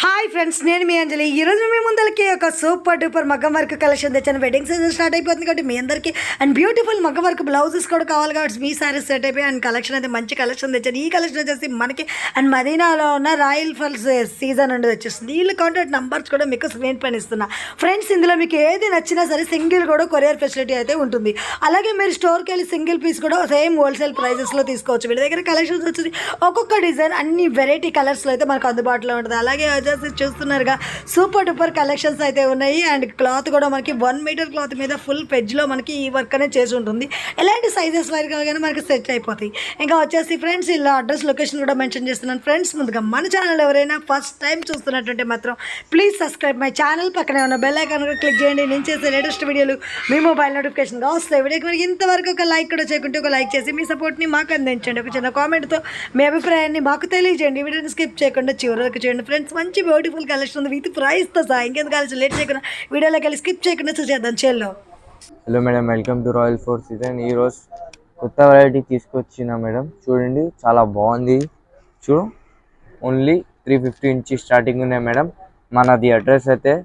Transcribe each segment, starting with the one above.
Hi friends, నేను మీ అంజలి. ఈరోజు మీ ముందరికి ఒక సూపర్ డూపర్ మగ్గం వర్క్ కలెక్షన్ తెచ్చాను. వెడ్డింగ్ సీజన్ స్టార్ట్ అయిపోతుంది కాబట్టి మీ అందరికీ అండ్ బ్యూటిఫుల్ మగ్గం వర్క్ బ్లౌజెస్ కూడా కావాలి కాబట్టి మీ సారీస్ సెట్ అయిపోయి అండ్ కలెక్షన్ అయితే మంచి కలెక్షన్ తెచ్చాను. ఈ కలెక్షన్ వచ్చేసి మనకి అండ్ మదీనాలో ఉన్న రాయల్ ఫాల్స్ సీజన్ అనేది వచ్చేస్తుంది. వీళ్ళు కాంటాక్ట్ నెంబర్స్ కూడా మీకు స్క్రీన్ పైన ఇస్తున్నా. ఫ్రెండ్స్, ఇందులో మీకు ఏది నచ్చినా సరే సింగిల్ కూడా కొరియర్ ఫెసిలిటీ అయితే ఉంటుంది. అలాగే మీరు స్టోర్కి వెళ్ళి సింగిల్ పీస్ కూడా సేమ్ హోల్సేల్ ప్రైజెస్లో తీసుకోవచ్చు. వీళ్ళ దగ్గర కలెక్షన్స్ వచ్చేసి ఒక్కొక్క డిజైన్ అన్ని వెరైటీ కలర్స్లో అయితే మనకు అందుబాటులో ఉంటుంది. అలాగే వచ్చేసి చూస్తున్నారుగా సూపర్ డూపర్ కలెక్షన్స్ అయితే ఉన్నాయి. అండ్ క్లాత్ కూడా మనకి 1 మీటర్ క్లాత్ మీద ఫుల్ పెజ్లో మనకి ఈ వర్క్ అనేది చేసి ఉంటుంది. ఎలాంటి సైజెస్ వరకు కానీ మనకి సెట్ అయిపోతాయి. ఇంకా వచ్చేసి ఫ్రెండ్స్, ఇలా అడ్రస్ లొకేషన్ కూడా మెన్షన్ చేస్తున్నాను. ఫ్రెండ్స్, ముందుగా మన ఛానల్ ఎవరైనా ఫస్ట్ టైం చూస్తున్నట్టుంటే మాత్రం ప్లీజ్ సబ్స్క్రైబ్ మై ఛానల్. పక్కనే ఉన్న బెల్ ఐకాన్ కూడా క్లిక్ చేయండి. నేను చేసే లేటెస్ట్ వీడియోలు మీ మొబైల్ నోటిఫికేషన్గా వస్తాయి. వీడియోకి మనకి ఇంతవరకు ఒక లైక్ కూడా చేయకుంటే ఒక లైక్ చేసి మీ సపోర్ట్ని మాకు అందించండి. ఒక చిన్న కామెంట్తో మీ అభిప్రాయాన్ని మాకు తెలియజేయండి. వీడియోని స్కిప్ చేయకుండా చివరి వరకు చేయండి. ఫ్రెండ్స్, మంచి బ్యూటిఫుల్ కలెక్షన్ ఉంది విత్ ప్రైస్తో సహా. ఇంకెందుకు కలిసి లేట్ చేయకుండా వీడియోలోకి వెళ్ళి స్కిప్ చేయకుండా చూసేద్దాం. చెల్లో. Hello madam, welcome to royal four season. ఈరోజు కొత్త వెరైటీ తీసుకొచ్చిన మేడం. చూడండి, చాలా బాగుంది. చూడు, ఓన్లీ 350 నుంచి స్టార్టింగ్ ఉన్నాయి మేడం. మనది అడ్రస్ అయితే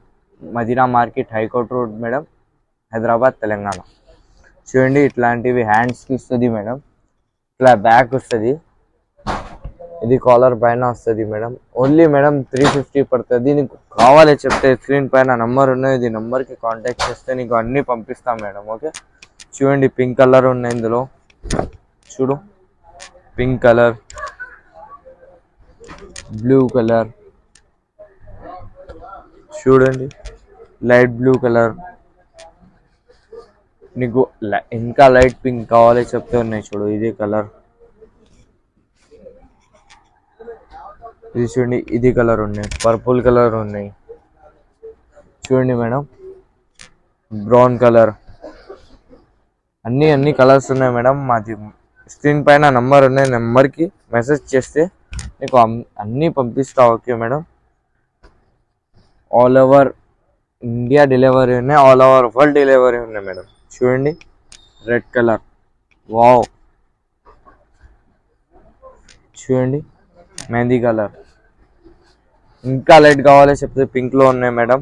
Madina market, high court road madam, Hyderabad, Telangana. చూడండి, ఇట్లాంటివి హ్యాండ్స్కి వస్తుంది మేడం. ఇట్లా బ్యాక్ వస్తుంది. ఇది కాలర్ పైన వస్తుంది మేడం. ఓన్లీ మేడం 350 పడుతుంది. నీకు కావాలి చెప్తే స్క్రీన్ పైన నంబర్ ఉన్నాయి. ఇది నెంబర్కి కాంటాక్ట్ చేస్తే నీకు అన్నీ పంపిస్తాం మేడం. ఓకే, చూడండి, పింక్ కలర్ ఉన్నాయి ఇందులో. చూడు, పింక్ కలర్, బ్లూ కలర్, చూడండి, లైట్ బ్లూ కలర్. నీకు ఇంకా లైట్ పింక్ కావాలి చెప్తే ఉన్నాయి. చూడు, ఇదే కలర్. ఇది చూడండి, ఇది కలర్ ఉన్నాయి, పర్పుల్ కలర్ ఉన్నాయి. చూడండి మేడం, బ్రౌన్ కలర్, అన్ని కలర్స్ ఉన్నాయి మేడం. మాది స్క్రీన్ పైన నెంబర్ ఉన్నాయి. నెంబర్కి మెసేజ్ చేస్తే నీకు అన్నీ పంపిస్తా. Okay madam, all over India delivery ఉన్నాయి, ఆల్ ఓవర్ వరల్డ్ డెలివరీ ఉన్నాయి మేడం. చూడండి, రెడ్ కలర్, వావ్. చూడండి, మెహందీ కలర్. ఇంకా లైట్ కావాలి చెప్తే పింక్లో ఉన్నాయి మేడం.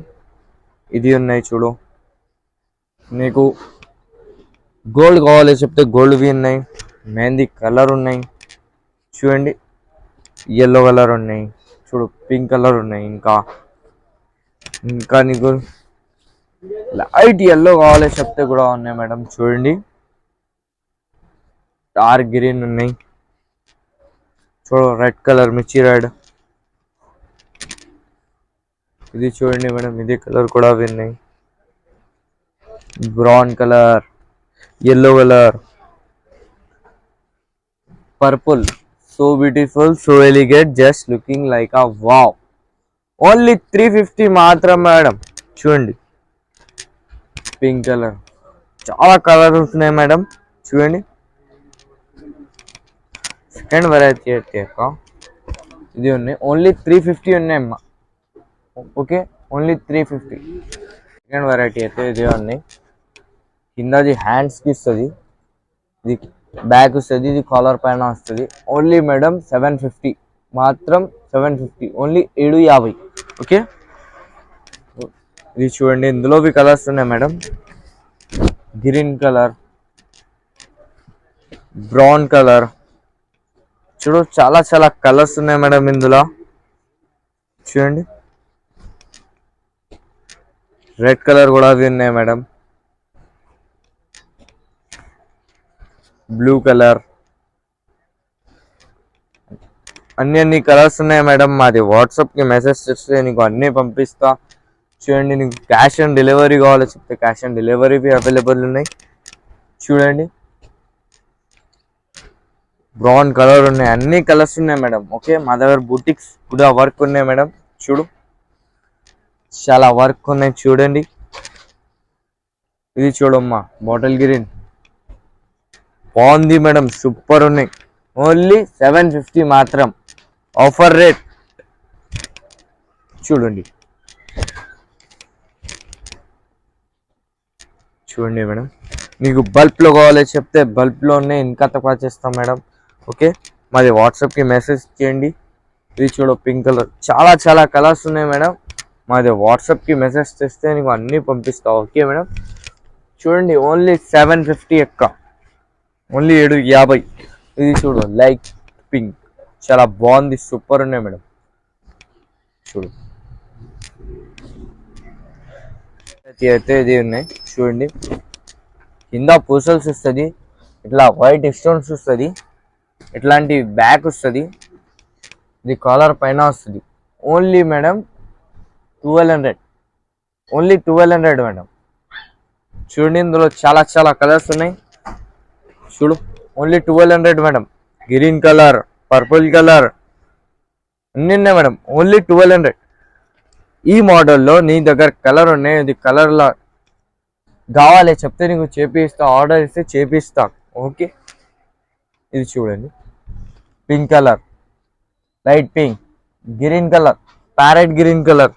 ఇది ఉన్నాయి చూడు. నీకు గోల్డ్ కావాలి చెప్తే గోల్డ్వి ఉన్నాయి. మెహందీ కలర్ ఉన్నాయి. చూడండి, ఎల్లో కలర్ ఉన్నాయి. చూడు, పింక్ కలర్ ఉన్నాయి. ఇంకా నీకు లైట్ ఎల్లో కావాలి చెప్తే కూడా ఉన్నాయి మేడం. చూడండి, డార్క్ గ్రీన్ ఉన్నాయి. చూడు, రెడ్ కలర్, మిర్చి రెడ్. ఇది చూడండి మేడం, ఇది కలర్ కూడా ఉన్నాయి. Brown colour, yellow colour, purple. So beautiful, so ఎలిగేట్, just looking like a wow. Only 350 మాత్రం మేడం. చూడండి, పింక్ కలర్. చాలా కలర్స్ ఉన్నాయి మేడం. చూడండి, సెకండ్ వెరైటీ అయితే ఇది ఉన్నాయి. ఓన్లీ 350 ఉన్నాయి అమ్మా. Okay, only 350. సెకండ్ వెరైటీ అయితే ఇదే ఉన్నాయి. కిందది హ్యాండ్స్కి వస్తుంది, ఇది బ్యాక్ వస్తుంది, ఇది కాలర్ పైన వస్తుంది. ఓన్లీ మేడం 750 మాత్రం. 750 ఓన్లీ 750. ఓకే, ఇది చూడండి, ఇందులోవి కలర్స్ ఉన్నాయి madam. Green colour, brown colour. చూడు, చాలా కలర్స్ ఉన్నాయి మేడం ఇందులో. చూడండి, రెడ్ కలర్ కూడా అవి ఉన్నాయి మేడం. బ్లూ కలర్, అన్ని కలర్స్ ఉన్నాయి మేడం. మాది వాట్సాప్కి మెసేజ్ చేస్తే నీకు అన్నీ పంపిస్తా. చూడండి, నీకు క్యాష్ ఆన్ డెలివరీ కావాలి చెప్తే క్యాష్ ఆన్ డెలివరీవి అవైలబుల్ ఉన్నాయి. చూడండి, బ్రౌన్ కలర్ ఉన్నాయి. అన్ని కలర్స్ ఉన్నాయి మేడం. ఓకే, మా దగ్గర బుటిక్స్ కూడా వర్క్ ఉన్నాయి మేడం. చూడు, చాలా వర్క్ ఉన్నాయి. చూడండి, ఇది చూడమ్మా, బాటిల్ గ్రీన్ బాగుంది మేడం, సూపర్ ఉన్నాయి. ఓన్లీ 750 మాత్రం, ఆఫర్ రేట్. చూడండి మేడం, నీకు బల్బ్లో కావాలి చెప్తే బల్బ్లో ఉన్నాయి. ఇంకా తక్కువ చేస్తాం మేడం. ఓకే, మాది వాట్సాప్కి మెసేజ్ చేయండి. ఇది చూడు పింక్ కలర్, చాలా చాలా కలర్స్ ఉన్నాయి మేడం. మాది వాట్సాప్కి మెసేజ్ చేస్తే నీకు అన్నీ పంపిస్తా. ఓకే మేడం, చూడండి ఓన్లీ 750 ఎక్క, ఓన్లీ 750. ఇది చూడు లైట్ పింక్, చాలా బాగుంది, సూపర్ ఉన్నాయి మేడం. చూడు అయితే ఇది ఉన్నాయి చూడండి, కింద పూసల్స్ వస్తుంది, ఇట్లా వైట్ స్టోన్స్ వస్తుంది, ఇట్లాంటి బ్యాక్ వస్తుంది, ఇది కాలర్ పైన వస్తుంది. Only madam 1200, only 1200 madam. చూడండి ఇందులో చాలా చాలా కలర్స్ ఉన్నాయి. చూడు only 1200 madam. Green colour, purple colour అన్నీ ఉన్నాయి మేడం. ఓన్లీ 1200. ఈ మోడల్లో నీ దగ్గర కలర్ ఉన్నాయి, ఇది కలర్లో కావాలి చెప్తే నీకు చేపిస్తా, ఆర్డర్ ఇస్తే చేపిస్తా. ఓకే, ఇది చూడండి pink colour, light pink, green colour, parrot green colour,